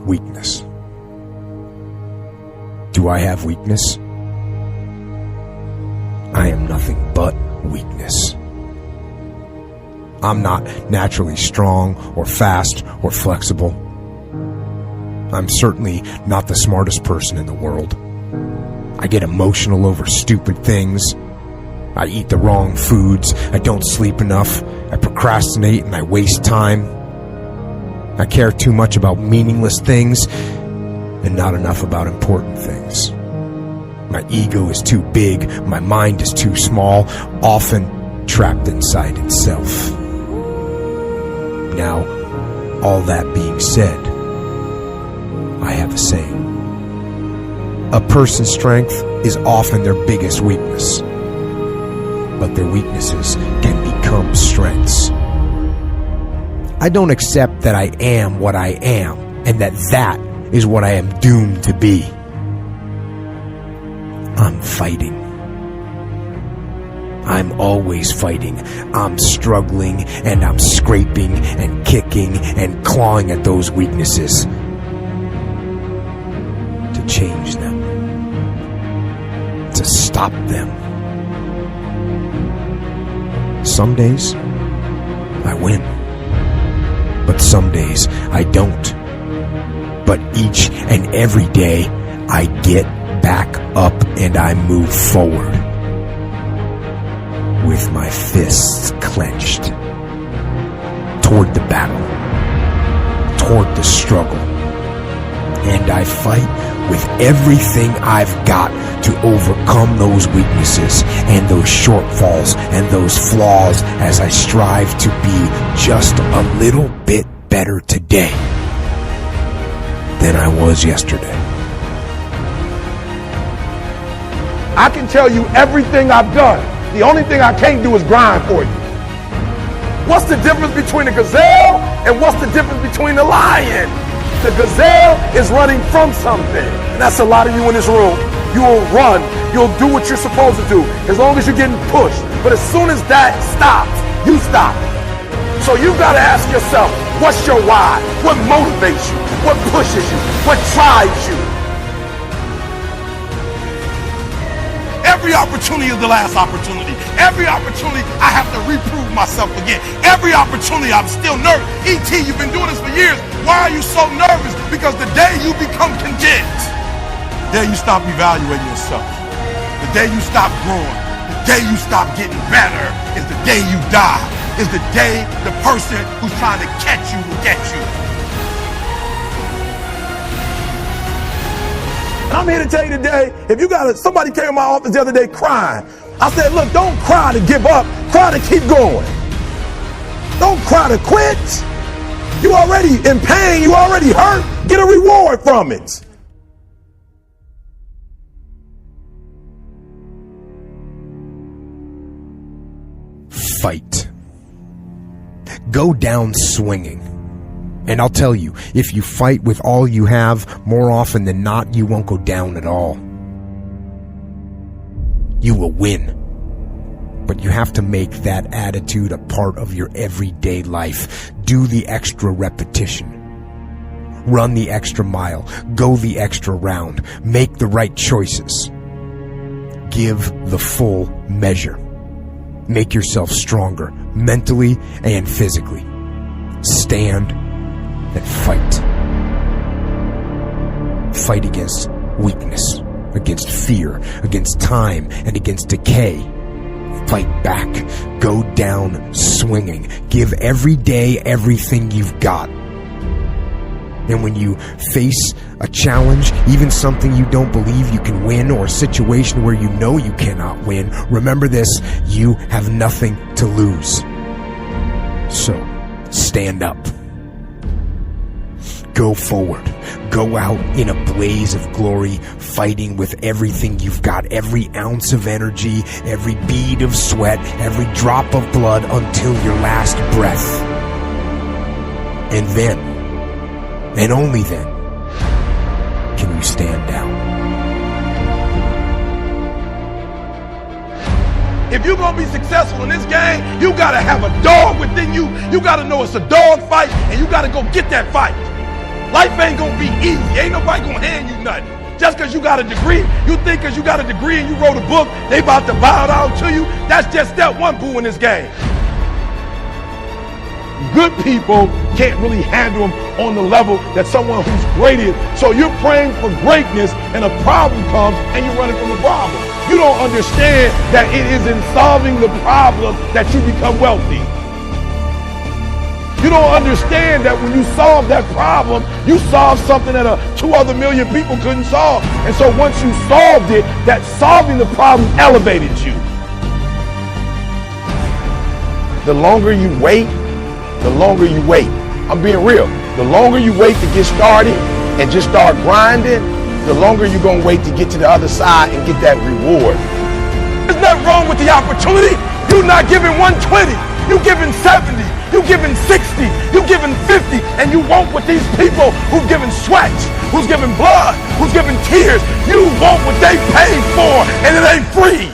weakness. Do I have weakness? I am nothing but weakness. I'm not naturally strong or fast or flexible. I'm certainly not the smartest person in the world. I get emotional over stupid things. I eat the wrong foods. I don't sleep enough. I procrastinate and I waste time. I care too much about meaningless things and not enough about important things. My ego is too big. My mind is too small, often trapped inside itself. Now, all that being said, I have a saying. A person's strength is often their biggest weakness, but their weaknesses can become strengths. I don't accept that I am what I am, and that is what I am doomed to be. I'm fighting. I'm always fighting. I'm struggling, and I'm scraping and kicking and clawing at those weaknesses to change them, to stop them. Some days I win, but some days I don't. But each and every day I get back up and I move forward with my fists clenched toward the battle, toward the struggle. And I fight with everything I've got to overcome those weaknesses and those shortfalls and those flaws as I strive to be just a little bit better today than I was yesterday. I can tell you everything I've done. The only thing I can't do is grind for you. What's the difference between a gazelle and what's the difference between a lion? The gazelle is running from something. And that's a lot of you in this room. You will run. You'll do what you're supposed to do as long as you're getting pushed. But as soon as that stops, you stop. So you've got to ask yourself, what's your why? What motivates you? What pushes you? What drives you? Every opportunity is the last opportunity. Every opportunity I have to reprove myself again. Every opportunity I'm still nervous. E.T., you've been doing this for years. Why are you so nervous? Because the day you become content, the day you stop evaluating yourself, the day you stop growing, the day you stop getting better is the day you die. Is the day the person who's trying to catch you will get you. I'm here to tell you today, if you got somebody came in my office the other day crying. I said, look, don't cry to give up, cry to keep going. Don't cry to quit. You already in pain, you already hurt, get a reward from it. Fight. Go down swinging. And I'll tell you, if you fight with all you have, more often than not, you won't go down at all. You will win. But you have to make that attitude a part of your everyday life. Do the extra repetition. Run the extra mile. Go the extra round. Make the right choices. Give the full measure. Make yourself stronger, mentally and physically. Stand and fight. Fight against weakness, against fear, against time, and against decay. Fight back. Go down swinging. Give every day everything you've got. And when you face a challenge, even something you don't believe you can win, or a situation where you know you cannot win, remember this: you have nothing to lose. So, stand up. Go forward. Go out in a blaze of glory, fighting with everything you've got, every ounce of energy, every bead of sweat, every drop of blood until your last breath. And then, and only then, can you stand down. If you're going to be successful in this game, you got to have a dog within you. You got to know it's a dog fight, and you got to go get that fight. Life ain't gonna be easy. Ain't nobody gonna hand you nothing. Just because you got a degree, you think because you got a degree and you wrote a book, they about to bow down to you. That's just step one, boo, in this game. Good people can't really handle them on the level that someone who's great is. So you're praying for greatness and a problem comes and you're running from the problem. You don't understand that it is in solving the problem that you become wealthy. You don't understand that when you solve that problem, you solve something that 2 other million people couldn't solve. And so once you solved it, that solving the problem elevated you. The longer you wait, the longer you wait. I'm being real. The longer you wait to get started and just start grinding, the longer you're going to wait to get to the other side and get that reward. There's nothing wrong with the opportunity. You're not giving 120. You're giving 70. You're giving 60. You're giving 50. And you want what these people who've given sweat, who's given blood, who's given tears, you want what they paid for, and it ain't free.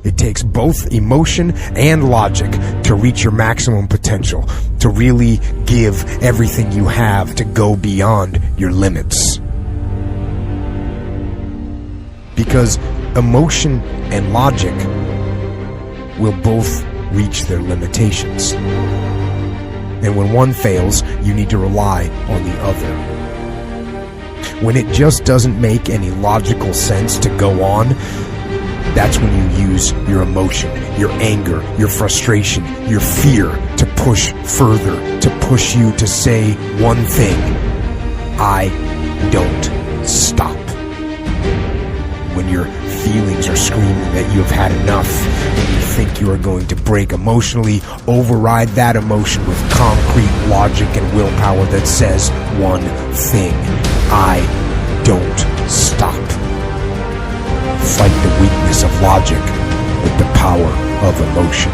It takes both emotion and logic to reach your maximum potential, to really give everything you have, to go beyond your limits. Because emotion and logic will both reach their limitations. And when one fails, you need to rely on the other. When it just doesn't make any logical sense to go on, that's when you use your emotion, your anger, your frustration, your fear to push further, to push you to say one thing: I don't stop. When your feelings are screaming that you have had enough and you think you are going to break emotionally, override that emotion with concrete logic and willpower that says one thing: I don't stop. Fight the weakness of logic with the power of emotion.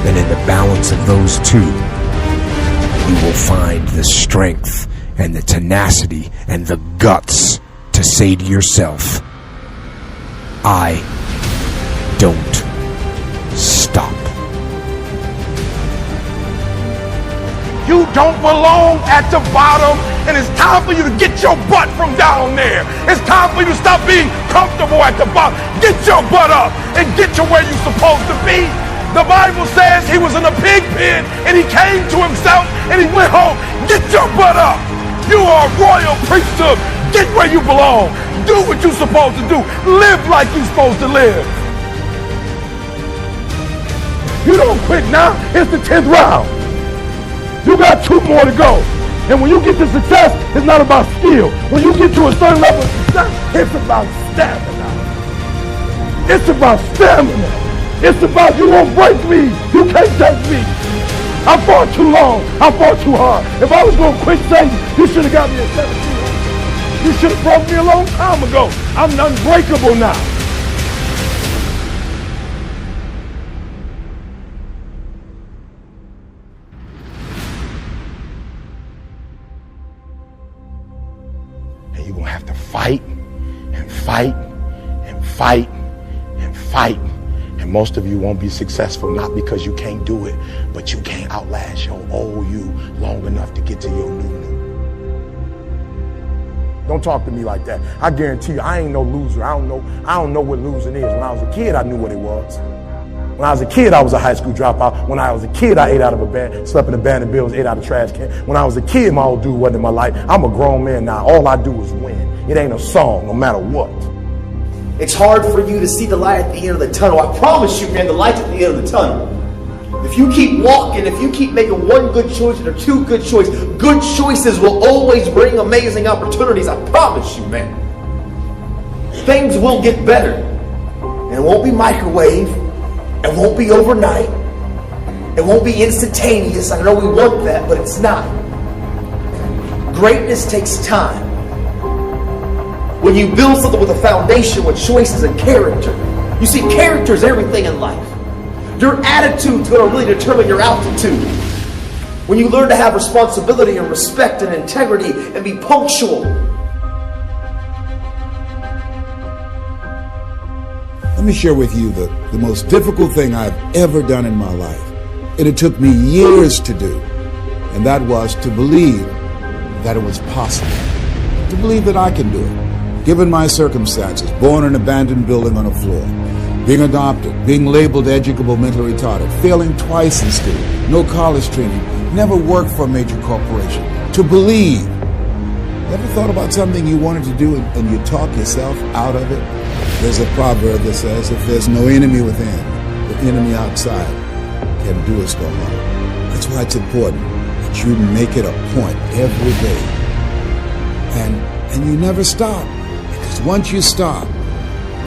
And in the balance of those two, you will find the strength and the tenacity and the guts to say to yourself, I don't stop. You don't belong at the bottom, and it's time for you to get your butt from down there. It's time for you to stop being comfortable at the bottom. Get your butt up and get to where you're supposed to be. The Bible says he was in a pig pen and he came to himself and he went home. Get your butt up. You are a royal priesthood. Get where you belong. Do what you're supposed to do. Live like you're supposed to live. You don't quit now. It's the 10th round. You got 2 more to go. And when you get to success, it's not about skill. When you get to a certain level of success, it's about stamina. It's about stamina. It's about you won't break me. You can't touch me. I fought too long. I fought too hard. If I was going to quit Satan, you should have got me at 17. You should have broke me a long time ago. I'm unbreakable now. And you're going to have to fight and fight and fight and fight. And most of you won't be successful, not because you can't do it, but you can't outlast your old you long enough to get to your new. Don't talk to me like that. I guarantee you, I ain't no loser. I don't know what losing is. When I was a kid, I knew what it was. When I was a kid, I was a high school dropout. When I was a kid, I ate out of a bed, slept in abandoned buildings, ate out of trash can. When I was a kid, my old dude wasn't in my life. I'm a grown man now. All I do is win. It ain't a song, no matter what. It's hard for you to see the light at the end of the tunnel. I promise you, man, the light's at the end of the tunnel. If you keep walking, if you keep making one good choice or 2 good choices, good choices will always bring amazing opportunities. I promise you, man. Things will get better. And it won't be microwave. It won't be overnight. It won't be instantaneous. I know we want that, but it's not. Greatness takes time. When you build something with a foundation, with choices and character. You see, character is everything in life. Your attitude's going to really determine your altitude. When you learn to have responsibility and respect and integrity and be punctual. Let me share with you the most difficult thing I've ever done in my life. And it took me years to do. And that was to believe that it was possible. To believe that I can do it. Given my circumstances, born in an abandoned building on a floor, being adopted, being labeled educable mentally retarded, failing twice in school, no college training, never worked for a major corporation. To believe. You ever thought about something you wanted to do and you talk yourself out of it? There's a proverb that says, if there's no enemy within, the enemy outside can do us no harm. That's why it's important that you make it a point every day. And you never stop. Because once you stop,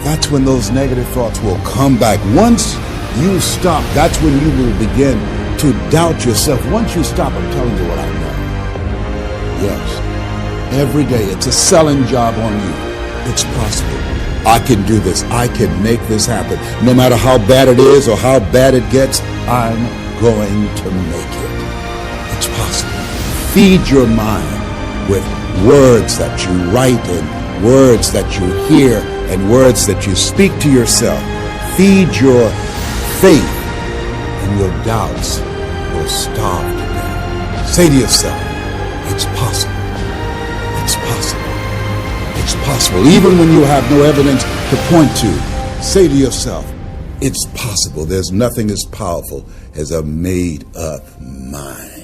that's when those negative thoughts will come back. Once you stop, that's when you will begin to doubt yourself. Once you stop, I'm telling you what I know. Yes, every day it's a selling job on you. It's possible. I can do this. I can make this happen. No matter how bad it is or how bad it gets, I'm going to make it. It's possible. Feed your mind with words that you write and words that you hear and words that you speak to yourself. Feed your faith and your doubts will starve to death. Say to yourself, it's possible. It's possible. It's possible. Even when you have no evidence to point to, say to yourself, it's possible. There's nothing as powerful as a made-up mind.